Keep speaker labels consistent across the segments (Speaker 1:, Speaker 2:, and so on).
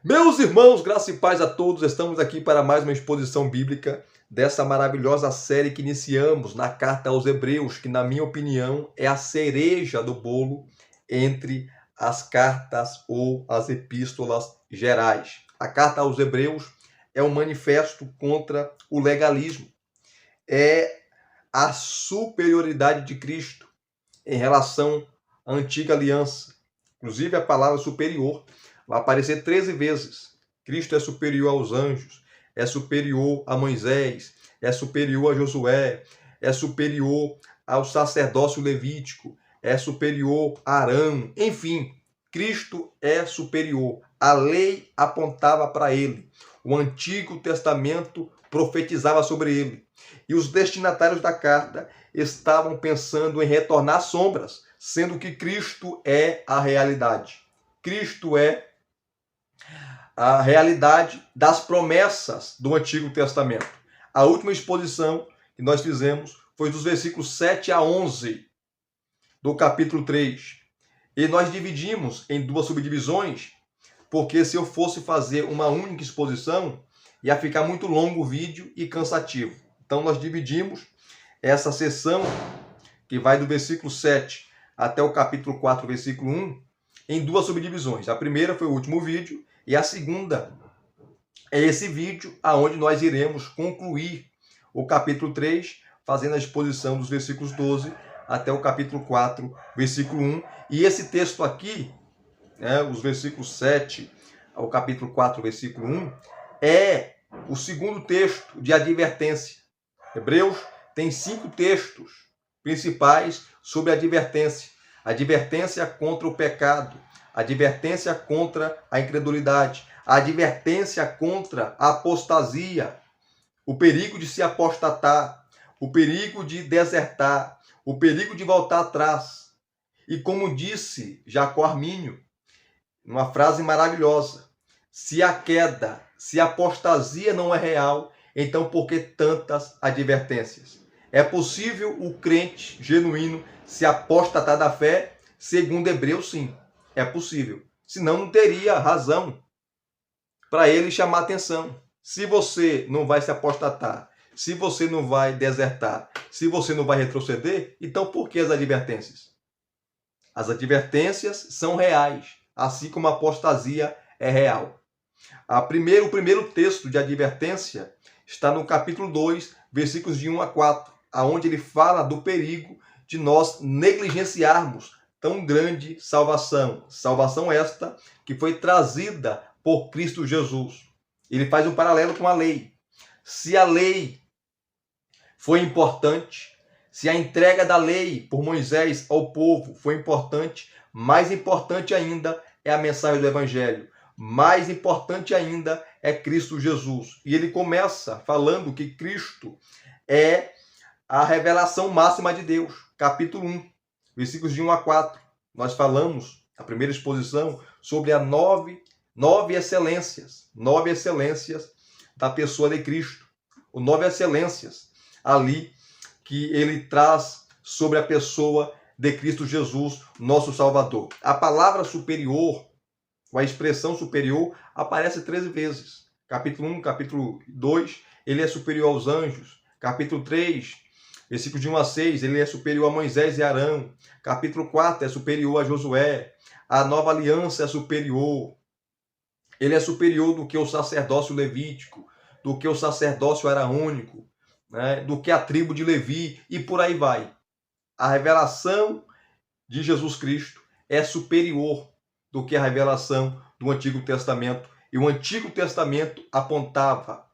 Speaker 1: Meus irmãos, graça e paz a todos, estamos aqui para mais uma exposição bíblica dessa maravilhosa série que iniciamos na carta aos Hebreus, que na minha opinião é a cereja do bolo entre as cartas ou as epístolas gerais. A carta aos Hebreus é um manifesto contra o legalismo, é a superioridade de Cristo em relação à antiga aliança. Inclusive a palavra superior vai aparecer 13 vezes. Cristo é superior aos anjos, é superior a Moisés, é superior a Josué, é superior ao sacerdócio levítico, é superior a Arão. Enfim, Cristo é superior. A lei apontava para ele. O Antigo Testamento profetizava sobre ele. E os destinatários da carta estavam pensando em retornar às sombras, sendo que Cristo é a realidade. Cristo é a realidade das promessas do Antigo Testamento. A última exposição que nós fizemos foi dos versículos 7 a 11 do capítulo 3. E nós dividimos em duas subdivisões, porque se eu fosse fazer uma única exposição, ia ficar muito longo o vídeo e cansativo. Então nós dividimos essa sessão, que vai do versículo 7 até o capítulo 4, versículo 1, em duas subdivisões. A primeira foi o último vídeo, e a segunda é esse vídeo, aonde nós iremos concluir o capítulo 3, fazendo a exposição dos versículos 12 até o capítulo 4, versículo 1. E esse texto aqui, os versículos 7 ao capítulo 4, versículo 1, é o segundo texto de advertência. Hebreus tem 5 textos principais sobre advertência. Advertência contra o pecado, advertência contra a incredulidade, advertência contra a apostasia, o perigo de se apostatar, o perigo de desertar, o perigo de voltar atrás. E como disse Jacó Armínio, uma frase maravilhosa: se a queda, se a apostasia não é real, então por que tantas advertências? É possível o crente genuíno se apostatar da fé? Segundo Hebreus, sim, é possível. Senão não teria razão para ele chamar atenção. Se você não vai se apostatar, se você não vai desertar, se você não vai retroceder, então por que as advertências? As advertências são reais, assim como a apostasia é real. O primeiro texto de advertência está no capítulo 2, versículos de 1 a 4, aonde ele fala do perigo de nós negligenciarmos tão grande salvação. Salvação esta que foi trazida por Cristo Jesus. Ele faz um paralelo com a lei. Se a lei foi importante, se a entrega da lei por Moisés ao povo foi importante, mais importante ainda é a mensagem do Evangelho. Mais importante ainda é Cristo Jesus. E ele começa falando que Cristo é a revelação máxima de Deus. Capítulo 1, versículos de 1 a 4. Nós falamos, na primeira exposição, sobre as nove excelências da pessoa de Cristo. O 9 excelências ali que ele traz sobre a pessoa de Cristo Jesus, nosso Salvador. A palavra superior, ou a expressão superior, aparece 13 vezes. Capítulo 1, capítulo 2, ele é superior aos anjos. Capítulo 3, versículo de 1 a 6, ele é superior a Moisés e Arão. Capítulo 4, é superior a Josué. A nova aliança é superior. Ele é superior do que o sacerdócio levítico, do que o sacerdócio araônico, do que a tribo de Levi, e por aí vai. A revelação de Jesus Cristo é superior do que a revelação do Antigo Testamento. E o Antigo Testamento apontava.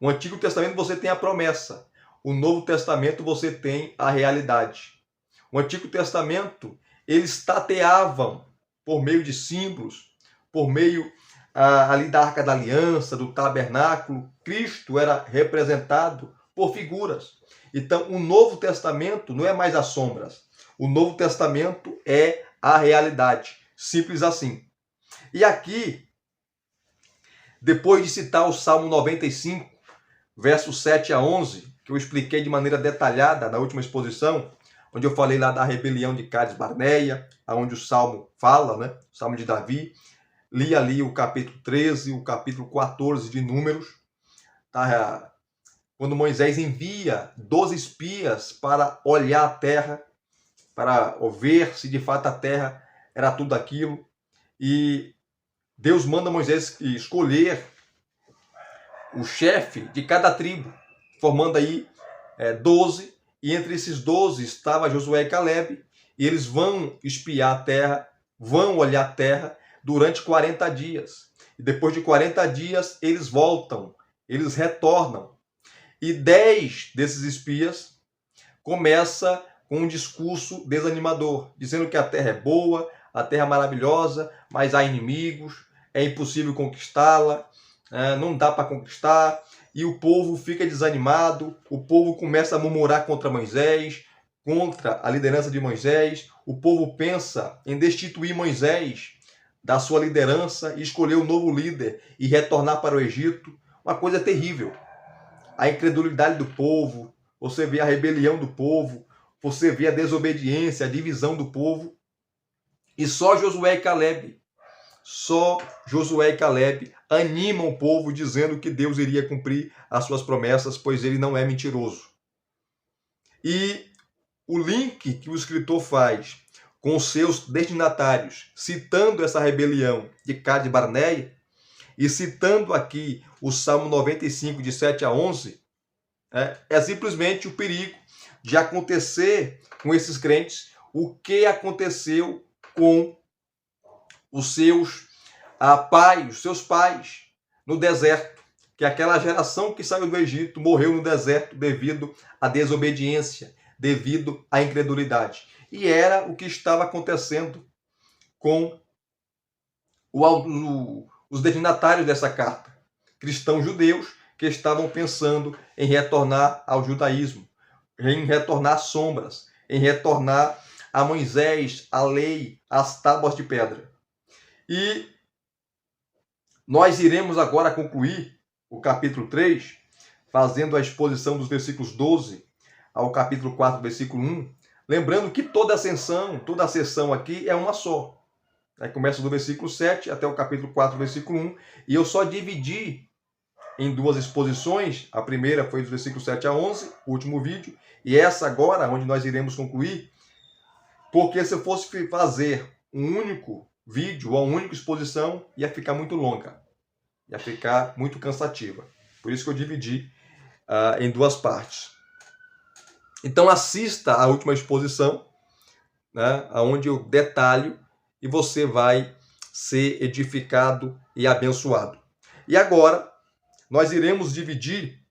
Speaker 1: O Antigo Testamento você tem a promessa. O Novo Testamento você tem a realidade. O Antigo Testamento, eles tateavam por meio de símbolos, por meio ali da Arca da Aliança, do tabernáculo. Cristo era representado por figuras. Então, o Novo Testamento não é mais as sombras. O Novo Testamento é a realidade. Simples assim. E aqui, depois de citar o Salmo 95, versos 7 a 11, que eu expliquei de maneira detalhada na última exposição, onde eu falei lá da rebelião de Cades Barneia, onde o Salmo fala, o Salmo de Davi, li ali o capítulo 13, o capítulo 14 de Números, tá? Quando Moisés envia 12 espias para olhar a terra, para ver se de fato a terra era tudo aquilo. E Deus manda Moisés escolher o chefe de cada tribo, formando aí 12, e entre esses 12 estava Josué e Caleb, e eles vão espiar a terra, vão olhar a terra durante 40 dias. E depois de 40 dias, eles voltam, eles retornam. E 10 desses espias começa com um discurso desanimador, dizendo que a terra é boa, a terra é maravilhosa, mas há inimigos, é impossível conquistá-la, não dá para conquistar, e o povo fica desanimado, o povo começa a murmurar contra Moisés, contra a liderança de Moisés, o povo pensa em destituir Moisés da sua liderança e escolher um novo líder e retornar para o Egito. Uma coisa terrível. A incredulidade do povo, você vê a rebelião do povo, você vê a desobediência, a divisão do povo. E só Josué e Caleb animam o povo dizendo que Deus iria cumprir as suas promessas, pois ele não é mentiroso. E o link que o escritor faz com os seus destinatários, citando essa rebelião de Cades Barneia, e citando aqui o Salmo 95, de 7 a 11, é simplesmente o perigo de acontecer com esses crentes o que aconteceu com os seus pais no deserto, que aquela geração que saiu do Egito morreu no deserto devido à desobediência, devido à incredulidade. E era o que estava acontecendo com os destinatários dessa carta, cristãos judeus que estavam pensando em retornar ao judaísmo, em retornar às sombras, em retornar a Moisés, a lei, as tábuas de pedra. E nós iremos agora concluir o capítulo 3, fazendo a exposição dos versículos 12 ao capítulo 4, versículo 1, lembrando que toda a sessão aqui é uma só. Começa do versículo 7 até o capítulo 4, versículo 1, e eu só dividi em duas exposições. A primeira foi dos versículos 7 a 11, o último vídeo, e essa agora, onde nós iremos concluir, porque se eu fosse fazer um único vídeo ou uma única exposição, ia ficar muito longa, ia ficar muito cansativa. Por isso que eu dividi em duas partes. Então assista a última exposição, onde eu detalho, e você vai ser edificado e abençoado. E agora, nós iremos dividir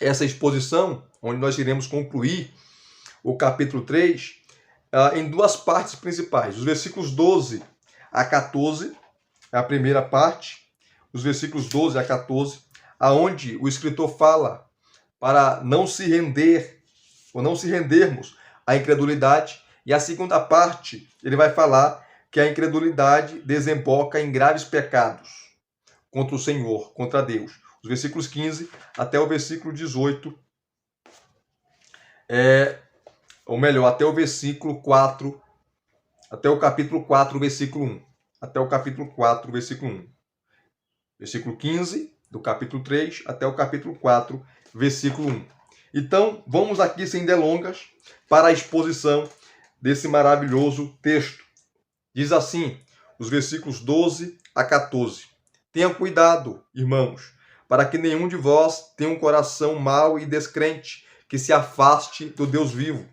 Speaker 1: essa exposição, onde nós iremos concluir o capítulo 3, em duas partes principais. Os versículos 12 a 14, é a primeira parte, os versículos 12 a 14, aonde o escritor fala para não se render, ou não se rendermos à incredulidade. E a segunda parte, ele vai falar que a incredulidade desemboca em graves pecados contra o Senhor, contra Deus. Os versículos 15 até o versículo 18, ou melhor, até o versículo 4, até o capítulo 4, versículo 1. Até o capítulo 4, versículo 1. Versículo 15 do capítulo 3 até o capítulo 4, versículo 1. Então, vamos aqui sem delongas para a exposição desse maravilhoso texto. Diz assim, os versículos 12 a 14. Tenham cuidado, irmãos, para que nenhum de vós tenha um coração mau e descrente, que se afaste do Deus vivo.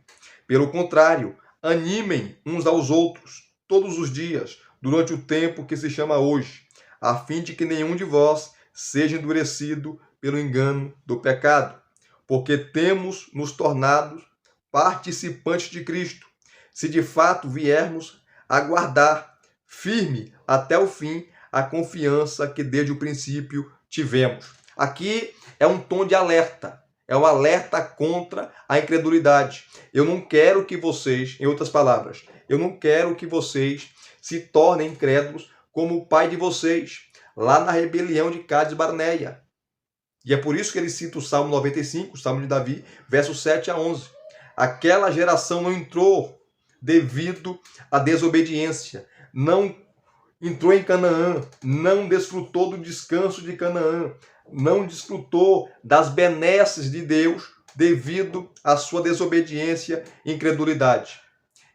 Speaker 1: Pelo contrário, animem uns aos outros todos os dias, durante o tempo que se chama hoje, a fim de que nenhum de vós seja endurecido pelo engano do pecado, porque temos nos tornado participantes de Cristo, se de fato viermos a guardar firme até o fim a confiança que desde o princípio tivemos. Aqui é um tom de alerta, é um alerta contra a incredulidade. Eu não quero que vocês, em outras palavras, eu não quero que vocês se tornem incrédulos como o pai de vocês, lá na rebelião de Cades Barneia. E é por isso que ele cita o Salmo 95, o Salmo de Davi, versos 7 a 11. Aquela geração não entrou devido à desobediência, não entrou em Canaã, não desfrutou do descanso de Canaã, não desfrutou das benesses de Deus devido à sua desobediência e incredulidade.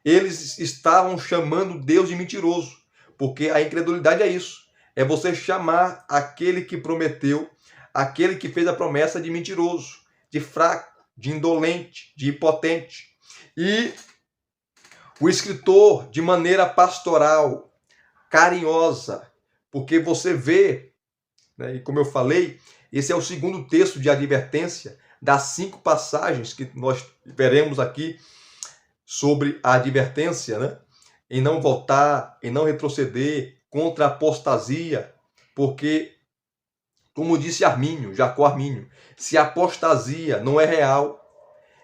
Speaker 1: Eles estavam chamando Deus de mentiroso, porque a incredulidade é isso. É você chamar aquele que prometeu, aquele que fez a promessa de mentiroso, de fraco, de indolente, de impotente. E o escritor, de maneira pastoral, carinhosa, porque você vê, né, e como eu falei, esse é o segundo texto de advertência das 5 passagens que nós veremos aqui sobre a advertência, né? Em não voltar, em não retroceder, contra a apostasia, porque, como disse Armínio, Jacó Armínio, se a apostasia não é real,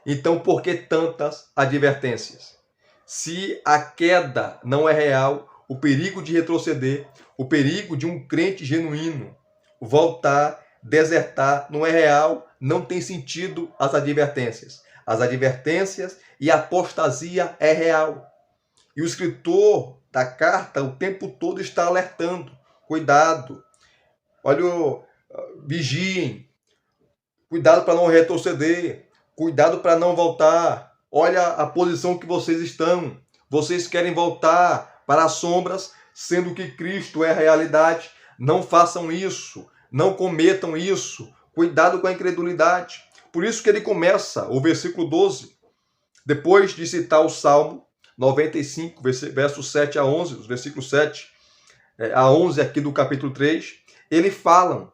Speaker 1: então por que tantas advertências? Se a queda não é real, o perigo de retroceder, o perigo de um crente genuíno voltar, desertar, não é real, não tem sentido as advertências. As advertências e a apostasia é real. E o escritor da carta o tempo todo está alertando. Cuidado. Olha, vigiem. Cuidado para não retroceder. Cuidado para não voltar. Olha a posição que vocês estão. Vocês querem voltar para as sombras, sendo que Cristo é a realidade. Não façam isso. Não cometam isso. Cuidado com a incredulidade. Por isso que ele começa o versículo 12, depois de citar o Salmo 95, versos 7 a 11, os versículos 7 a 11 aqui do capítulo 3, ele fala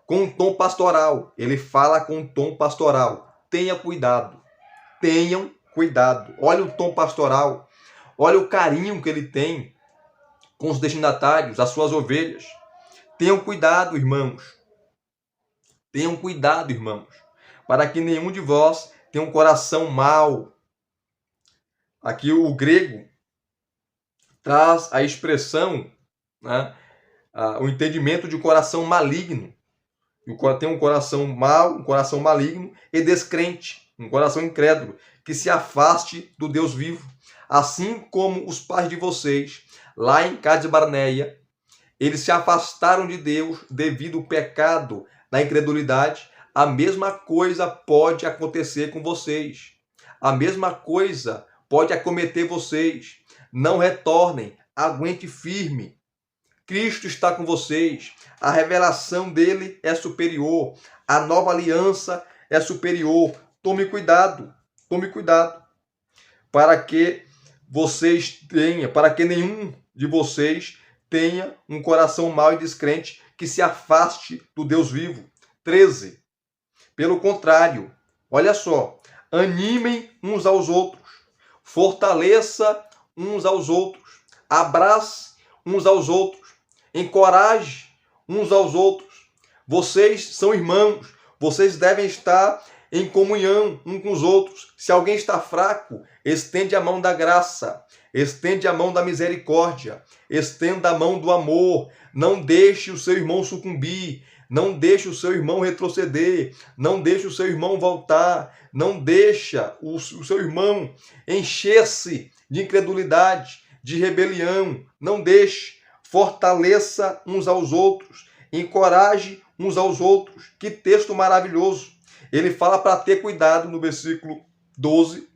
Speaker 1: com um tom pastoral. Ele fala com um tom pastoral. Tenha cuidado. Tenham cuidado. Olha o tom pastoral. Olha o carinho que ele tem com os destinatários, as suas ovelhas. Tenham cuidado, irmãos. Tenham cuidado, irmãos, para que nenhum de vós tenha um coração mau. Aqui o grego traz a expressão, né, o entendimento de coração maligno. Tem um coração mau, um coração maligno e descrente, um coração incrédulo, que se afaste do Deus vivo. Assim como os pais de vocês, lá em Cades Barneia, eles se afastaram de Deus devido ao pecado na incredulidade, a mesma coisa pode acontecer com vocês. A mesma coisa pode acometer vocês. Não retornem, aguente firme. Cristo está com vocês. A revelação dele é superior. A nova aliança é superior. Tome cuidado. Tome cuidado. Para que nenhum de vocês tenha um coração mau e descrente que se afaste do Deus vivo. 13. Pelo contrário, olha só, animem uns aos outros, fortaleça uns aos outros, abrace uns aos outros, encoraje uns aos outros. Vocês são irmãos, vocês devem estar em comunhão uns com os outros. Se alguém está fraco, estende a mão da graça, estende a mão da misericórdia, estenda a mão do amor. Não deixe o seu irmão sucumbir, não deixe o seu irmão retroceder, não deixe o seu irmão voltar, não deixa o seu irmão encher-se de incredulidade, de rebelião. Não deixe. Fortaleça uns aos outros, encoraje uns aos outros. Que texto maravilhoso! Ele fala para ter cuidado no versículo 12,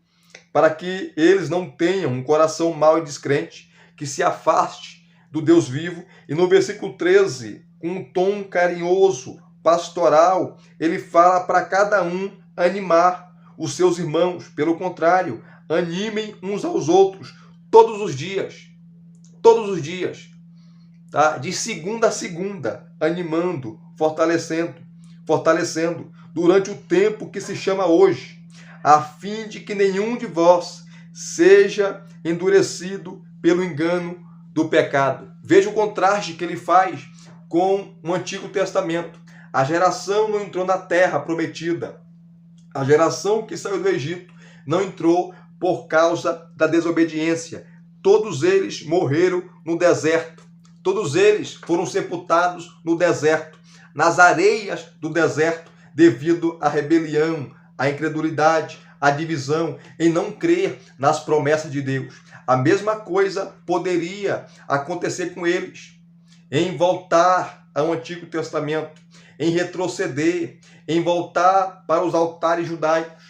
Speaker 1: para que eles não tenham um coração mau e descrente, que se afaste do Deus vivo. E no versículo 13, com um tom carinhoso, pastoral, ele fala para cada um animar os seus irmãos. Pelo contrário, animem uns aos outros todos os dias. Todos os dias. Tá? De segunda a segunda, animando, fortalecendo, durante o tempo que se chama hoje, a fim de que nenhum de vós seja endurecido pelo engano do pecado. Veja o contraste que ele faz com o Antigo Testamento. A geração não entrou na terra prometida. A geração que saiu do Egito não entrou por causa da desobediência. Todos eles morreram no deserto. Todos eles foram sepultados no deserto, nas areias do deserto, devido à rebelião, à incredulidade, a divisão, em não crer nas promessas de Deus. A mesma coisa poderia acontecer com eles, em voltar ao Antigo Testamento, em retroceder, em voltar para os altares judaicos,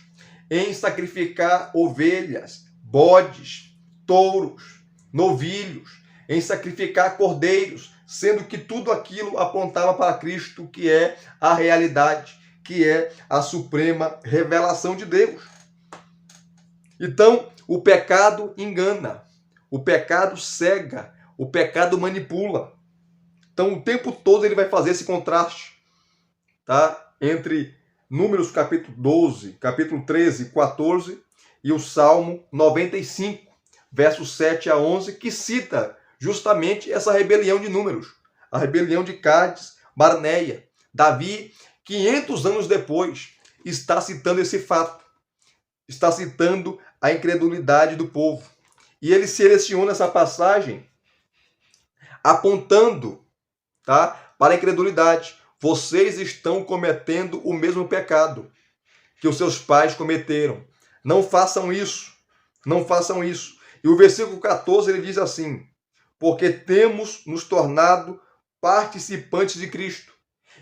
Speaker 1: em sacrificar ovelhas, bodes, touros, novilhos, em sacrificar cordeiros, sendo que tudo aquilo apontava para Cristo, que é a realidade, que é a suprema revelação de Deus. Então, o pecado engana, o pecado cega, o pecado manipula. Então, o tempo todo ele vai fazer esse contraste, tá? Entre Números capítulo 12, capítulo 13 e 14 e o Salmo 95, versos 7 a 11, que cita justamente essa rebelião de Números, a rebelião de Cádiz, Barneia. Davi, 500 anos depois, está citando esse fato, está citando a incredulidade do povo. E ele seleciona essa passagem apontando, tá, para a incredulidade. Vocês estão cometendo o mesmo pecado que os seus pais cometeram. Não façam isso. Não façam isso. E o versículo 14 ele diz assim: porque temos nos tornado participantes de Cristo.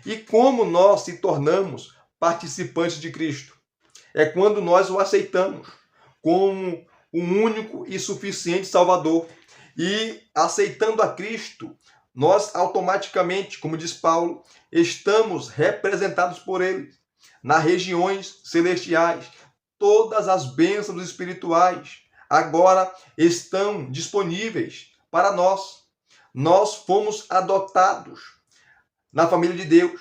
Speaker 1: E como nós se tornamos participantes de Cristo? É quando nós o aceitamos como um único e suficiente Salvador. E aceitando a Cristo, nós automaticamente, como diz Paulo, estamos representados por Ele nas regiões celestiais. Todas as bênçãos espirituais agora estão disponíveis para nós. Nós fomos adotados na família de Deus.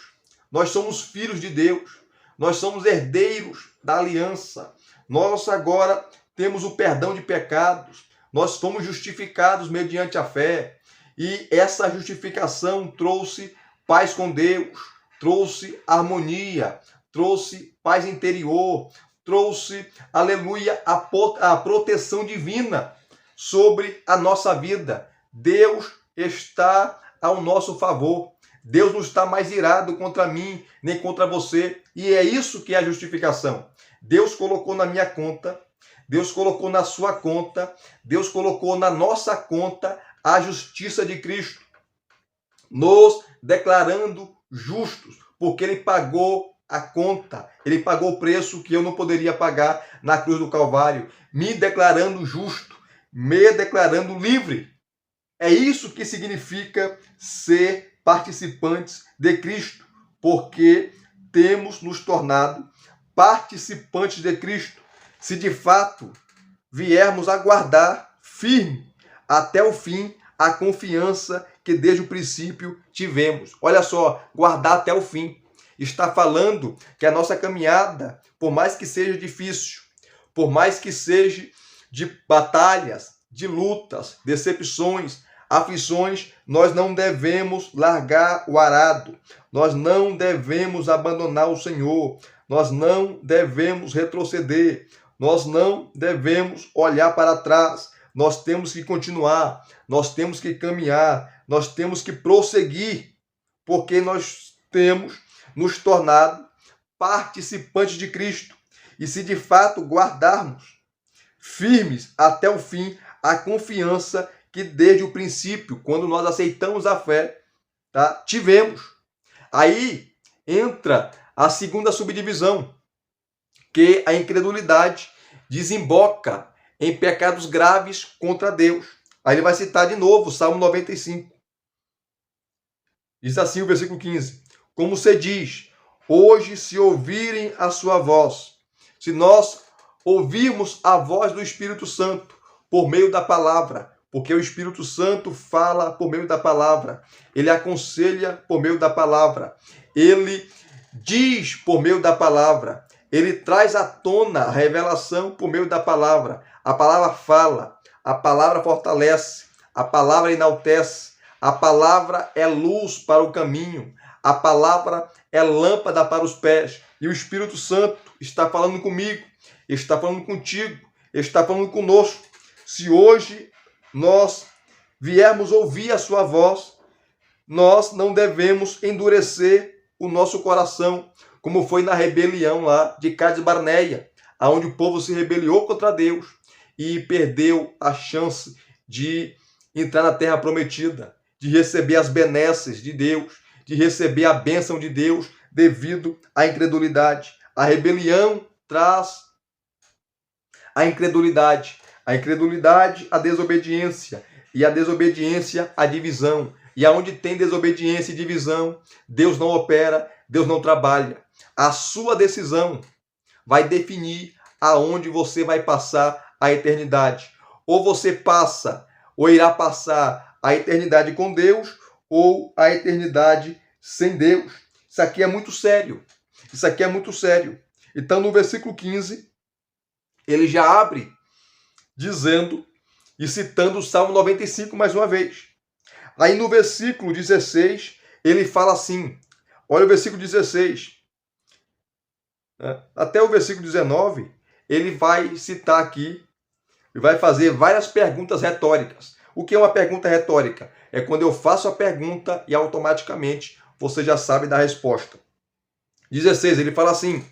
Speaker 1: Nós somos filhos de Deus. Nós somos herdeiros da aliança. Nós agora temos o perdão de pecados. Nós fomos justificados mediante a fé. E essa justificação trouxe paz com Deus, trouxe harmonia, trouxe paz interior, trouxe, aleluia, a proteção divina sobre a nossa vida. Deus está ao nosso favor. Deus não está mais irado contra mim, nem contra você. E é isso que é a justificação. Deus colocou na minha conta, Deus colocou na sua conta, Deus colocou na nossa conta a justiça de Cristo, nos declarando justos, porque Ele pagou a conta, Ele pagou o preço que eu não poderia pagar na cruz do Calvário, me declarando justo, me declarando livre. É isso que significa ser participantes de Cristo, porque temos nos tornado participantes de Cristo, se de fato viermos a guardar firme até o fim a confiança que desde o princípio tivemos. Olha só, guardar até o fim. Está falando que a nossa caminhada, por mais que seja difícil, por mais que seja de batalhas, de lutas, decepções, aflições, nós não devemos largar o arado. Nós não devemos abandonar o Senhor. Nós não devemos retroceder. Nós não devemos olhar para trás. Nós temos que continuar, nós temos que caminhar, nós temos que prosseguir, porque nós temos nos tornado participantes de Cristo. E se de fato guardarmos firmes até o fim a confiança que desde o princípio, quando nós aceitamos a fé, tá, tivemos. Aí entra a segunda subdivisão, que a incredulidade desemboca em pecados graves contra Deus. Aí ele vai citar de novo o Salmo 95. Diz assim o versículo 15. Como se diz, hoje se ouvirem a sua voz, se nós ouvirmos a voz do Espírito Santo por meio da palavra, porque o Espírito Santo fala por meio da palavra, ele aconselha por meio da palavra, ele diz por meio da palavra, ele traz à tona a revelação por meio da palavra. A palavra fala, a palavra fortalece, a palavra enaltece, a palavra é luz para o caminho, a palavra é lâmpada para os pés. E o Espírito Santo está falando comigo, está falando contigo, está falando conosco. Se hoje nós viermos ouvir a sua voz, nós não devemos endurecer o nosso coração, como foi na rebelião lá de Cádiz Barneia. onde o povo se rebeliou contra Deus e perdeu a chance de entrar na terra prometida, de receber as benesses de Deus, de receber a bênção de Deus devido à incredulidade. A rebelião traz a incredulidade, a desobediência, e a desobediência, a divisão. E aonde tem desobediência e divisão, Deus não opera, Deus não trabalha. A sua decisão vai definir aonde você vai passar a eternidade. Ou você passa, ou irá passar a eternidade com Deus, ou a eternidade sem Deus. Isso aqui é muito sério. Isso aqui é muito sério. Então, no versículo 15, ele já abre dizendo e citando o Salmo 95 mais uma vez. Aí no versículo 16, ele fala assim, olha o versículo 16, até o versículo 19, ele vai citar aqui, e vai fazer várias perguntas retóricas. O que é uma pergunta retórica? É quando eu faço a pergunta e automaticamente você já sabe da resposta. 16, ele fala assim,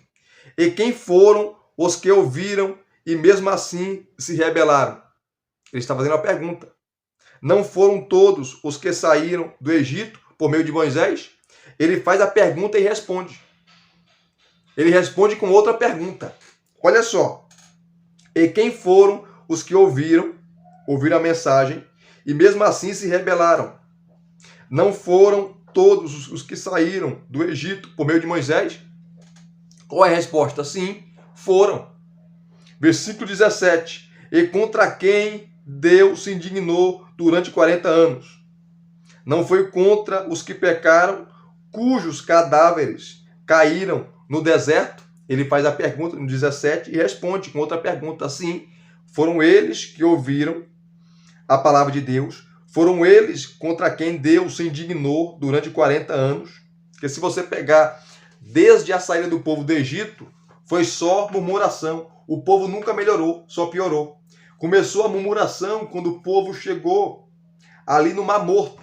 Speaker 1: e quem foram os que ouviram e mesmo assim se rebelaram? Ele está fazendo uma pergunta. Não foram todos os que saíram do Egito por meio de Moisés? Ele faz a pergunta e responde. Ele responde com outra pergunta. Olha só. E quem foram os que ouviram a mensagem e mesmo assim se rebelaram? Não foram todos os que saíram do Egito por meio de Moisés? Qual é a resposta? Sim, foram. Versículo 17. E contra quem Deus se indignou durante 40 anos? Não foi contra os que pecaram, cujos cadáveres caíram no deserto? Ele faz a pergunta no 17 e responde com outra pergunta. Sim, foram eles que ouviram a palavra de Deus, foram eles contra quem Deus se indignou durante 40 anos. Porque se você pegar desde a saída do povo do Egito, foi só murmuração. O povo nunca melhorou, só piorou. Começou a murmuração quando o povo chegou ali no Mar Morto.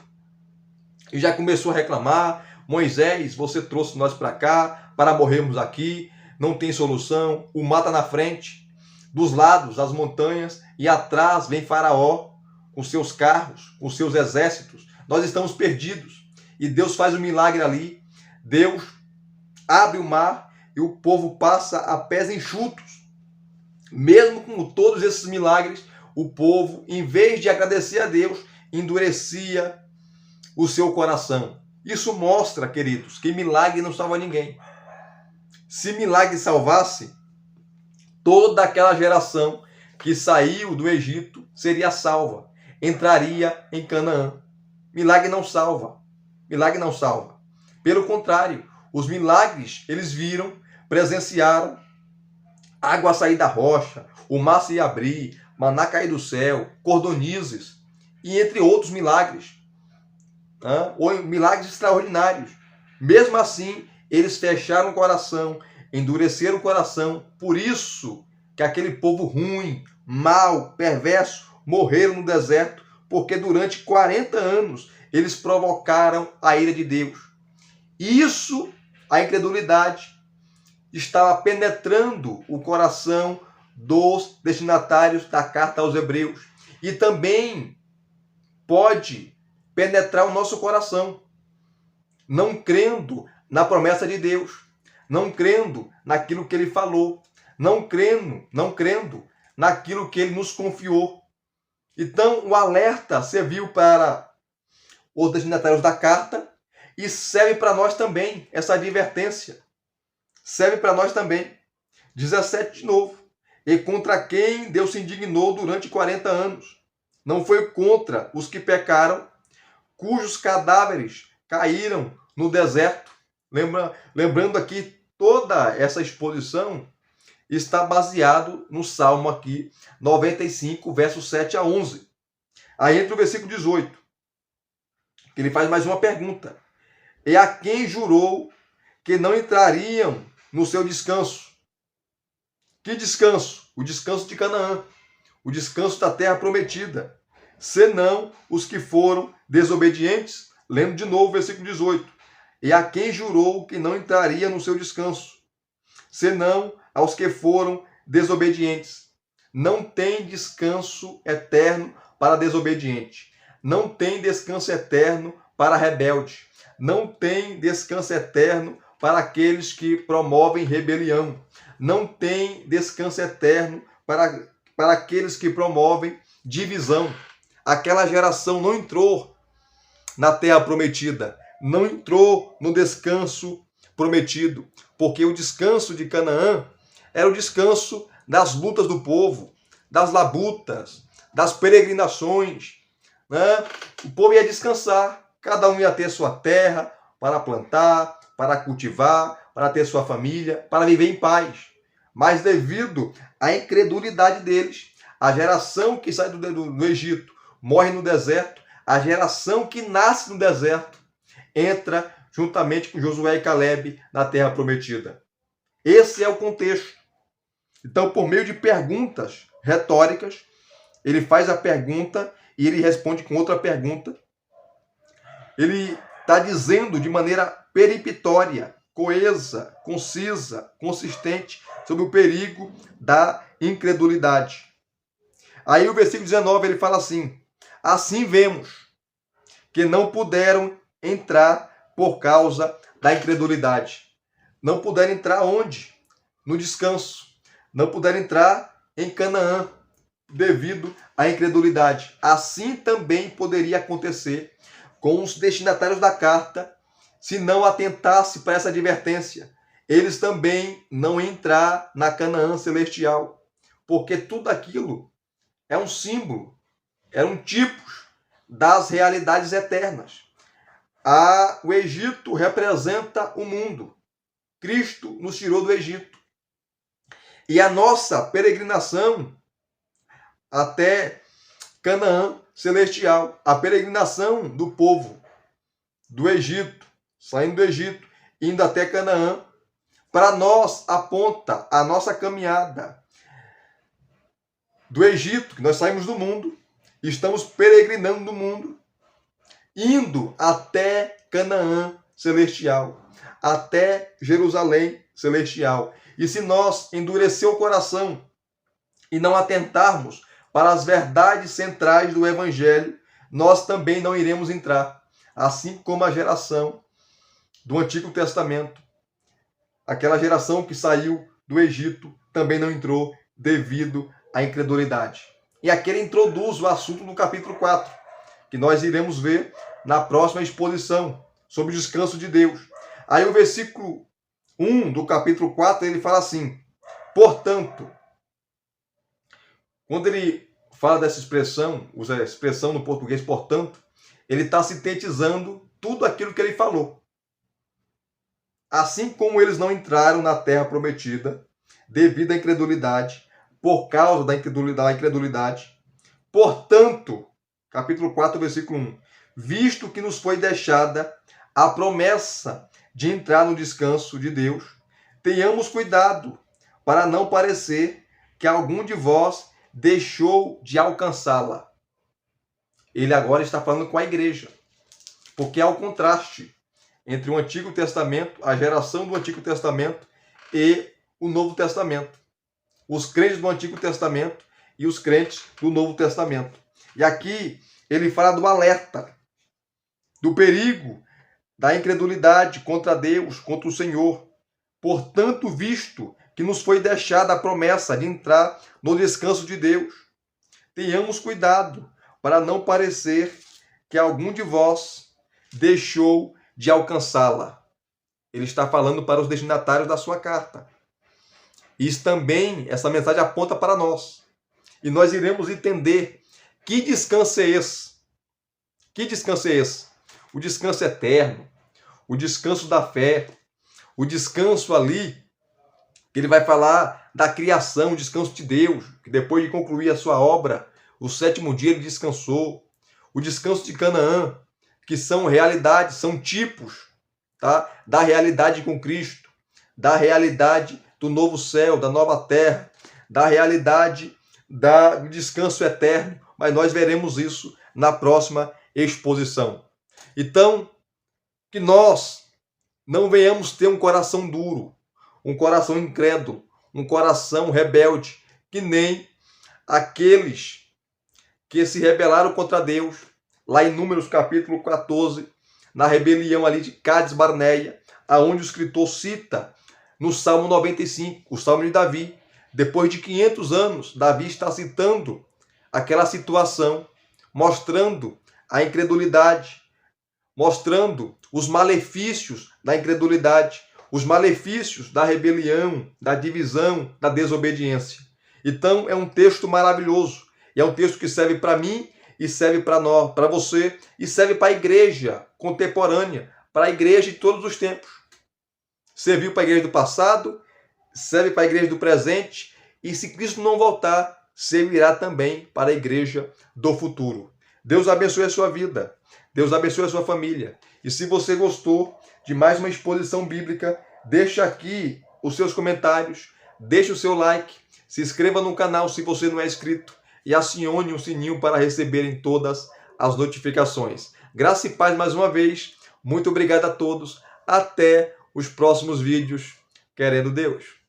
Speaker 1: E já começou a reclamar, Moisés, você trouxe nós para cá, para morrermos aqui, não tem solução, o mar está na frente, dos lados as montanhas, e atrás vem Faraó com seus carros, com seus exércitos. Nós estamos perdidos. E Deus faz um milagre ali. Deus abre o mar e o povo passa a pés enxutos. Mesmo com todos esses milagres, o povo, em vez de agradecer a Deus, endurecia o seu coração. Isso mostra, queridos, que milagre não salva ninguém. Se milagre salvasse, toda aquela geração que saiu do Egito seria salva, entraria em Canaã. Milagre não salva. Milagre não salva. Pelo contrário, os milagres eles viram, presenciaram, água sair da rocha, o mar se abrir, maná cair do céu, cordonizes, e entre outros milagres. Ou milagres extraordinários. Mesmo assim, eles fecharam o coração, endureceram o coração. Por isso que aquele povo ruim, mau, perverso, morreram no deserto, porque durante 40 anos eles provocaram a ira de Deus. Isso, a incredulidade, estava penetrando o coração dos destinatários da carta aos Hebreus. E também pode penetrar o nosso coração, não crendo na promessa de Deus, não crendo naquilo que Ele falou, não crendo naquilo que Ele nos confiou. Então, o alerta serviu para os destinatários da carta e serve para nós também, essa advertência. Serve para nós também. 17 de novo. E contra quem Deus se indignou durante 40 anos? Não foi contra os que pecaram, cujos cadáveres caíram no deserto. Lembrando aqui, toda essa exposição está baseado no Salmo aqui, 95, versos 7 a 11. Aí entra o versículo 18, que ele faz mais uma pergunta. E a quem jurou que não entrariam no seu descanso? Que descanso? O descanso de Canaã, o descanso da terra prometida, senão os que foram desobedientes. Lendo de novo o versículo 18. E a quem jurou que não entraria no seu descanso, senão aos que foram desobedientes. Não tem descanso eterno para desobediente. Não tem descanso eterno para rebelde. Não tem descanso eterno para aqueles que promovem rebelião. Não tem descanso eterno para aqueles que promovem divisão. Aquela geração não entrou na terra prometida, não entrou no descanso prometido, porque o descanso de Canaã era o descanso das lutas do povo, das labutas, das peregrinações, né? O povo ia descansar, cada um ia ter sua terra para plantar, para cultivar, para ter sua família, para viver em paz. Mas devido à incredulidade deles, a geração que sai do Egito morre no deserto, a geração que nasce no deserto entra juntamente com Josué e Caleb na terra prometida. Esse é o contexto. Então, por meio de perguntas retóricas, ele faz a pergunta e ele responde com outra pergunta. Ele está dizendo de maneira peremptória, coesa, concisa, consistente sobre o perigo da incredulidade. Aí o versículo 19 ele fala assim: assim vemos que não puderam entrar por causa da incredulidade. Não puderam entrar onde? No descanso. Não puderam entrar em Canaã devido à incredulidade. Assim também poderia acontecer com os destinatários da carta, se não atentasse para essa advertência. Eles também não entrar na Canaã celestial, porque tudo aquilo é um símbolo, é um tipo das realidades eternas. O Egito representa o mundo. Cristo nos tirou do Egito. E a nossa peregrinação até Canaã celestial, a peregrinação do povo do Egito, saindo do Egito, indo até Canaã, para nós aponta a nossa caminhada do Egito, que nós saímos do mundo, estamos peregrinando no mundo, indo até Canaã celestial, até Jerusalém celestial. E se nós endurecer o coração e não atentarmos para as verdades centrais do Evangelho, nós também não iremos entrar. Assim como a geração do Antigo Testamento, aquela geração que saiu do Egito, também não entrou devido à incredulidade. E aqui ele introduz o assunto no capítulo 4, que nós iremos ver na próxima exposição, sobre o descanso de Deus. Aí o versículo 1 do capítulo 4, ele fala assim: portanto, quando ele fala dessa expressão, usa a expressão no português, portanto, ele está sintetizando tudo aquilo que ele falou. Assim como eles não entraram na terra prometida devido à incredulidade, por causa da incredulidade, portanto, capítulo 4, versículo 1, visto que nos foi deixada a promessa de entrar no descanso de Deus, tenhamos cuidado para não parecer que algum de vós deixou de alcançá-la. Ele agora está falando com a igreja, porque há o contraste entre o Antigo Testamento, a geração do Antigo Testamento e o Novo Testamento. Os crentes do Antigo Testamento e os crentes do Novo Testamento. E aqui ele fala do alerta, do perigo da incredulidade contra Deus, contra o Senhor. Portanto, visto que nos foi deixada a promessa de entrar no descanso de Deus, tenhamos cuidado para não parecer que algum de vós deixou de alcançá-la. Ele está falando para os destinatários da sua carta. Isso também, essa mensagem aponta para nós. E nós iremos entender que descanso é esse. Que descanso é esse? O descanso eterno, o descanso da fé, o descanso ali, que ele vai falar da criação, o descanso de Deus, que depois de concluir a sua obra, o sétimo dia ele descansou. O descanso de Canaã, que são realidades, são tipos, tá? Da realidade com Cristo, da realidade do novo céu, da nova terra, da realidade do descanso eterno. Mas nós veremos isso na próxima exposição. Então, que nós não venhamos ter um coração duro, um coração incrédulo, um coração rebelde, que nem aqueles que se rebelaram contra Deus, lá em Números capítulo 14, na rebelião ali de Cades Barneia, aonde o escritor cita no Salmo 95, o Salmo de Davi. Depois de 500 anos, Davi está citando aquela situação, mostrando a incredulidade, mostrando os malefícios da incredulidade, os malefícios da rebelião, da divisão, da desobediência. Então é um texto maravilhoso, e é um texto que serve para mim e serve para nós, para você, e serve para a igreja contemporânea, para a igreja de todos os tempos. Serviu para a igreja do passado, serve para a igreja do presente, e se Cristo não voltar, servirá também para a igreja do futuro. Deus abençoe a sua vida, Deus abençoe a sua família. E se você gostou de mais uma exposição bíblica, deixa aqui os seus comentários, deixe o seu like, se inscreva no canal se você não é inscrito e acione o sininho para receberem todas as notificações. Graça e paz mais uma vez. Muito obrigado a todos. Até os próximos vídeos, querendo Deus.